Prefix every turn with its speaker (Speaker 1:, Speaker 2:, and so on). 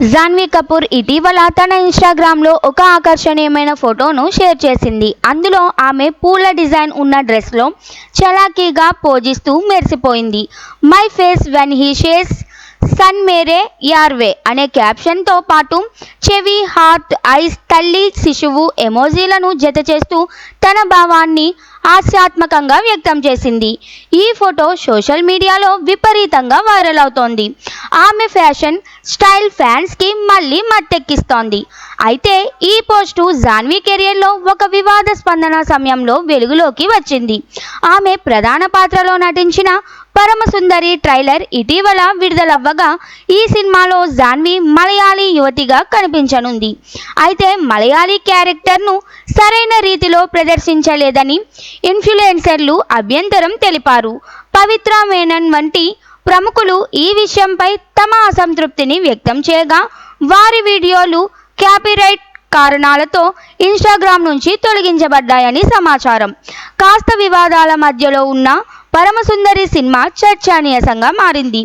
Speaker 1: జాన్వీ కపూర్ ఇటీవల తన ఇన్స్టాగ్రామ్లో ఒక ఆకర్షణీయమైన ఫోటోను షేర్ చేసింది. అందులో ఆమె పూల డిజైన్ ఉన్న డ్రెస్లో చలాకీగా పోజిస్తూ మెరిసిపోయింది. My face when he says సన్ మేరే యార్వే అనే క్యాప్షన్తో పాటు చెవి, హార్ట్, ఐస్, తల్లి, శిశువు ఎమోజీలను జత చేస్తూ తన భావాన్ని హాస్యాత్మకంగా వ్యక్తం చేసింది. ఈ ఫోటో సోషల్ మీడియాలో విపరీతంగా వైరల్ అవుతోంది. ఆమె ఫ్యాషన్ స్టైల్ ఫ్యాన్స్కి మళ్ళీ మత్తెక్కిస్తోంది. అయితే ఈ పోస్టు జాన్వీ కెరియర్లో ఒక వివాదాస్పద సమయంలో వెలుగులోకి వచ్చింది. ఆమె ప్రధాన పాత్రలో నటించిన పరమసుందరి ట్రైలర్ ఇటీవల విడుదలవ్వగా ఈ సినిమాలో జాన్వీ మలయాళీ యువతిగా కనిపించనుంది. అయితే మలయాళీ క్యారెక్టర్ను సరైన రీతిలో ప్రదర్శించలేదని ఇన్ఫ్లుయెన్సర్లు అభ్యంతరం తెలిపారు. పవిత్ర మేనన్ వంటి ప్రముఖులు ఈ విషయంపై తమ అసంతృప్తిని వ్యక్తం చేయగా వారి వీడియోలు కాపీరైట్ కారణాలతో ఇన్స్టాగ్రామ్ నుంచి తొలగించబడ్డాయని సమాచారం. కాస్త వివాదాల మధ్యలో ఉన్న పరమసుందరి సినిమా చర్చనీయాంశంగా మారింది.